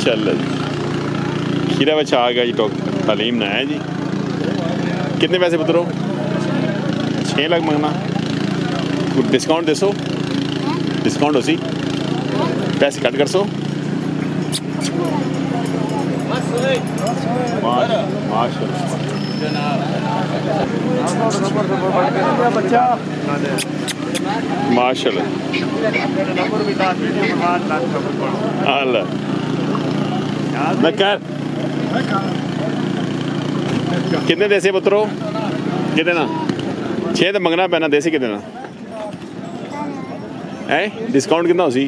माशाल्लाह जी। खीरा बच्चा आ गया जी। टॉक तालीम ना है जी। कितने पैसे पुत्रो? 6 लाख मंगना। डिस्काउंट दे सो, डिस्काउंट हो सी पैसे कट कर सो। माशाल्लाह मैं कर कितने देसी पुत्रो? कितने ना? 6 तो मंगना पैना। देसी कितने ना है? डिस्काउंट कितना हो सी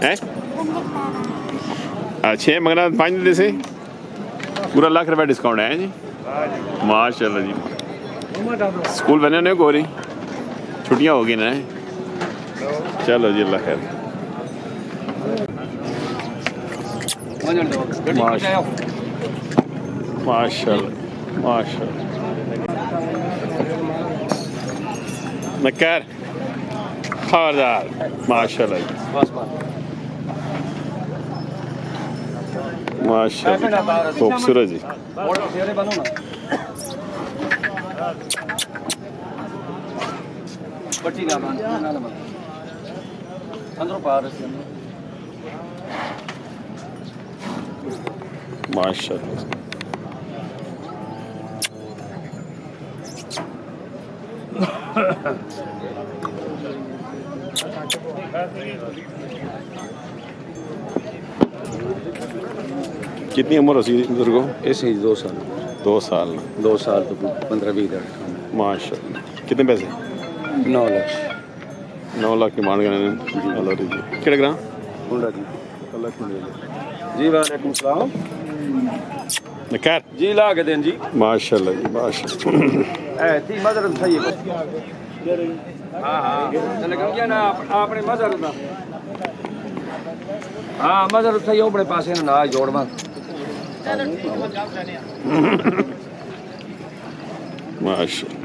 है? 6 मंगना 5 देसी पूरा लाख रुपया डिस्काउंट है जी। माशाल्लाह जी। स्कूल बने होने को रही छुट्टियां होगी ना। चलो जी अल्लाह खैर। माशाल्लाह माशाल्लाह नक्कर खबरदार। माशाल्लाह जी माशाल्लाह खूबसूरत जी। माशाल्लाह कितनी उम्र होती है बुजुर्गो? ऐसे ही 2 साल 2 साल 2 साल तो 15-20 दिन। माशाल्लाह। कितने पैसे? 9 लाख 9 लाख की मांग रहे हैं जी। किहड़े ग्रां? हुंडा जी। जी वालेकुम सलाम नक्कर जी ला के दें जी। माशाल्लाह जी माशाल्लाह। ए ती मदर सही है। हां हां चले गया ना आपने मदर दा। हां मदर सही अपने पासे ना जोड़वा। माशाल्लाह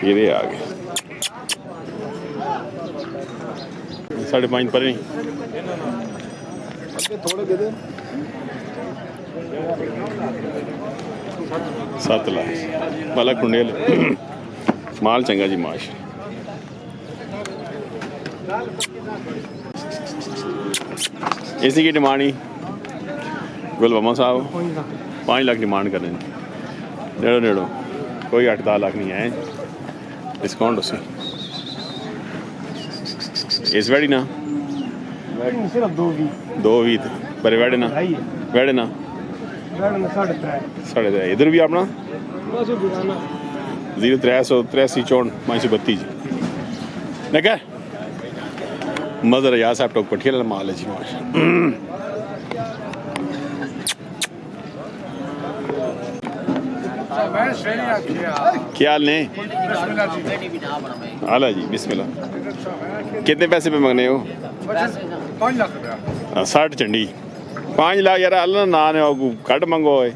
ये आ गए 5.5 पर नहीं थोड़े दे दे। 7 लाख वाला कुंडेल माल चंगा जी माश। इसी की डिमांड ही गुलबमा साहब 5 लाख डिमांड कर रहे हैं। नेड़ो नेड़ो कोई 8-10 लाख नहीं है डिस्काउंट उसे। इस वेड़ी ना सिर्फ 2 पर वेड़े ना 3.5 इधर भी अपना 0383 नगर मदर या साहब टोक पटियाला माल है जी माशा। क्या हाल ने? आला जी बिस्मिल्लाह। कितने पैसे पे मंगने हो? 5 लाख रुपया। 60 चंडी 5 लाख यार अल्लाह ना ने कट मंगो है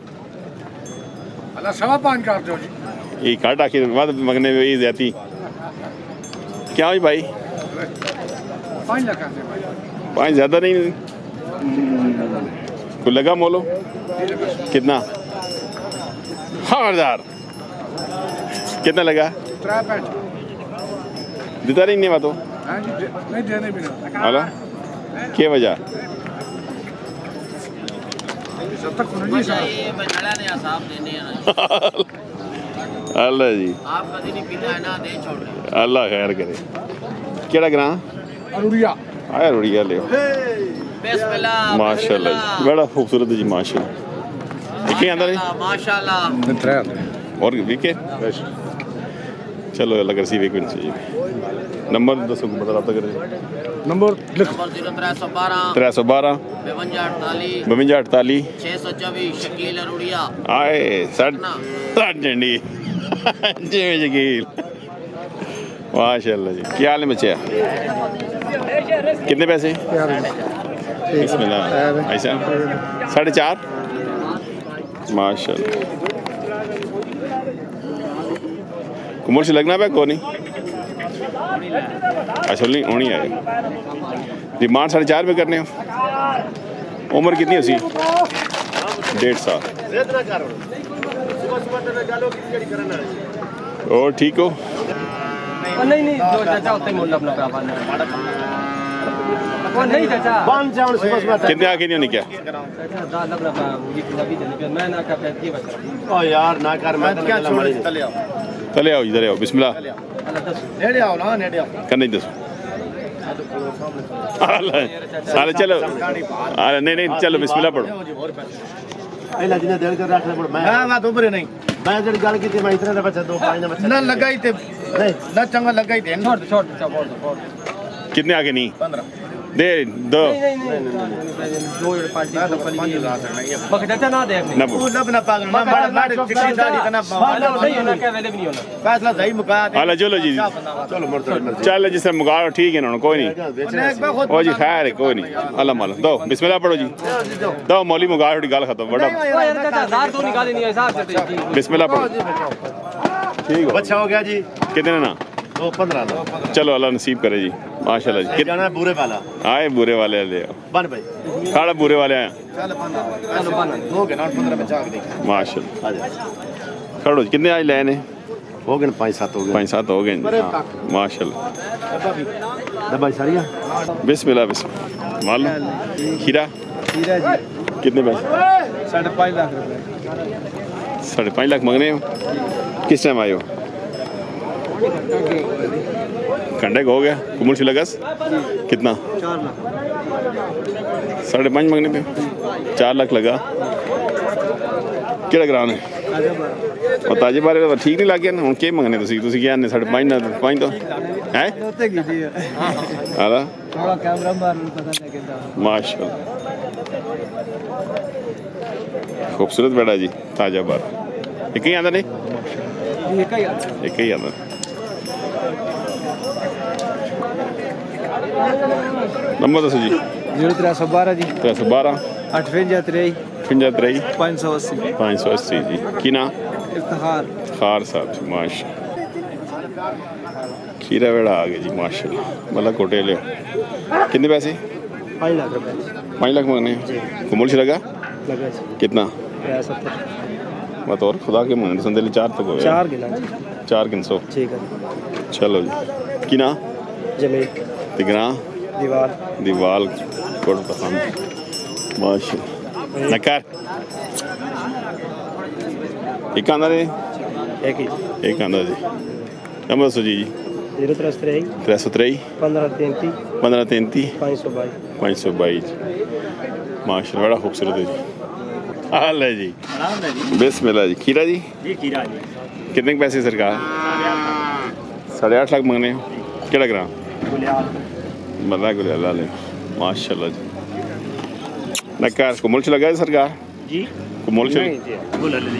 अल्लाह 5.25 कर दो जी। ये कट आखिर बाद मंगने में ये ज्यादा क्या हुई भाई? 5 लाख कर दे भाई। 5 ज्यादा नहीं कोई लगा मोलो कितना? खबरदार कितना लगा? 3.5 देता नहीं बात तो नहीं देने भी ना। हाला क्या वजह? अल्लाह जी अल्लाह खैर करे। केड़ा ग्रां? अरुड़िया। आया रुड़िया ले माशाल्लाह जी बड़ा खूबसूरत जी माशाल्लाह। एक ही अंदर माशाल्लाह। और विके चलो अल्लाह कर सी एक मिनट जी। नंबर दसो बता रहा करें। नंबर लिख 312 52 48 624 शकील अरुड़िया। आए 60 झंडी जी शकील माशाल्लाह जी। क्या हाल है बच्चे? कितने पैसे? बिस्मिल्लाह ऐसा 4.5 माशाल्लाह। कुमर से लगना पे को नहीं अच्छा नहीं होनी आए डिमांड 4.5 पे करने हो। उम्र कितनी उसी? 1.5 साल। और ठीक हो? नहीं नहीं जो चाचा होते मुल्ला अपना भरा वो नहीं चाचा कितने आके नहीं होने क्या? चाचा दा लबरा ये पंजाबी चल पे मैं ना का पैसे बच ओ यार ना कर मैं क्या छोड़ चले आओ चले आओ इधर आओ बिस्मिल्लाह नेड़े आओ ना नेड़े आओ करने दो। अरे चलो अरे नहीं चलो बिस्मिल्लाह पढ़ो। पहला जिन्हें देर कर रख पड़ मैं तो ऊपर नहीं मैं जड़ी गल की मैं इतने दफा दो पांच दफा ना लगाई थे नहीं ना चंगा लगाई थे छोड़ कितने आगे नहीं? 15 दे दो दो पार्टी तो पली मगर चाचा ना दे ना तू लब ना पागल मैं बड़ा चिकनी दाढ़ी का ना नहीं होना क्या वेले भी नहीं होना फैसला सही मुका दे हाल चलो जी चलो मरतो चल जिससे मुगाड़ ठीक है ना कोई नहीं। ओ जी खैर है कोई नहीं अल्लाह माला दो बिस्मिल्लाह पढ़ो जी दो मौली मुगाड़ थोड़ी गल खत्म बड़ा यार चाचा दार तो निकाली नहीं हिसाब से बिस्मिल्लाह पढ़ो ठीक हो। अच्छा हो गया जी कितने ना? 15 चलो अल्लाह नसीब करे जी माशाल्लाह जी। जाना है बुरे वाला आए बुरे वाले ले आओ बन भाई खाड़ा बुरे वाले आए चल 15 हो गया ना 15 में चाक देख माशाल्लाह। आ जा खड़ो जी कितने आज लाए ने? हो गए 5-7 हो गए 5-7 हो गए हाँ, माशाल्लाह। दबाई सारिया बिस्मिल्लाह बिस्मिल्लाह मान लो खीरा हीरा जी कितने पैसे? 5.5 लाख रुपए 5.5 लाख मांगने हो? किस टाइम आए हो? घंटे का हो गया कुमुल से लगस कितना? 4 लाख 5.5 मांगने पे 4 लाख लगा ਕਿਹੜਾ ਗਰਾਨ ਹੈ ਉਹ ਤਾਜੇ ਬਾਰੇ ਤਾਂ ਠੀਕ ਨਹੀਂ ਲੱਗ ਗਿਆ ਨਾ ਹੁਣ ਕੀ ਮੰਗਨੇ ਤੁਸੀਂ ਕੀ ਆਨੇ 5.5 ਨਾ 5 ਤੋਂ ਹੈ ਉੱਤੇ ਕੀਤੀ ਹੈ ਆਲਾ ਥੋੜਾ ਕੈਮਰਾ ਮਾਰ ਨੂੰ ਪਤਾ ਲੱਗਦਾ ਮਾਸ਼ਾਅੱਲਾ खूबसूरत बेड़ा जी ताजा बार एक ही आंदा नहीं एक ही आंदा नंबर दसो जी 0312 जी 312 58 53 580 580 जी की ना इफ्तिखार खार साहब जी माशा खीरा बेड़ा आ गया जी माशाल्लाह मतलब कोटे ले कितने पैसे 5 लाख रुपए 5 लाख मांगने कुमुल से लगा लगा जी कितना 70 मत और खुदा के मंगने संदेली 4 तक हो गया 4 गिला जी 400 ठीक है चलो जी की ना जमीन तिगरा दीवार दीवाल कोट पसंद माशाल्लाह नकार एक आंदा रे एक ही एक आंदा जी नंबर दसो जी 0323 323 1533 1533 522 522 माशाल्लाह बड़ा खूबसूरत है जी हाल है जी बिस्मिल्लाह जी खीरा जी खीरा जी कितने के पैसे सरकार 8.5 लाख मंगने केड़ा ग्राम मल्ला गुलियाल ले माशाल्लाह जी नकार कुमुल से लगा है सरकार जी कुमुल से बोला ले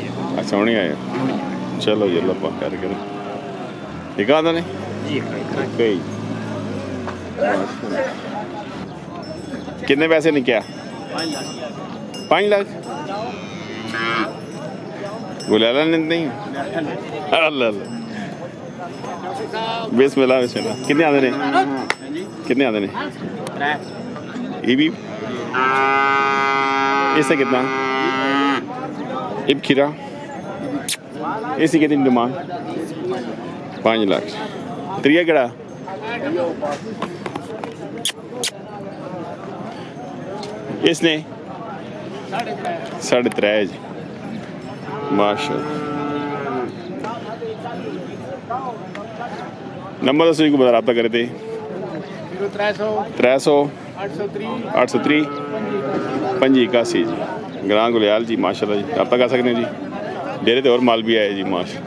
अच्छा होने आए चलो जी अल्लाह पाक कर करे ठीक आंदा नहीं जी कई कितने पैसे ने क्या 5 लाख गुलाला ने नहीं अल्लाह बिस्मिल्लाह बिस्मिल्लाह कितने आते ने कितने आते ने ये भी इससे कितना इब खीरा इसकी कितनी डिमांड 5 लाख त्रिया केड़ा इसने 3.5 जी माशाल्लाह नंबर दसो जी को बता रब्ता करे थे 300 803 581 जी ग्रां गुलियाल जी माशाल्लाह जी रब्ता कर सकते हैं जी डेरे ते और माल भी आए जी माशा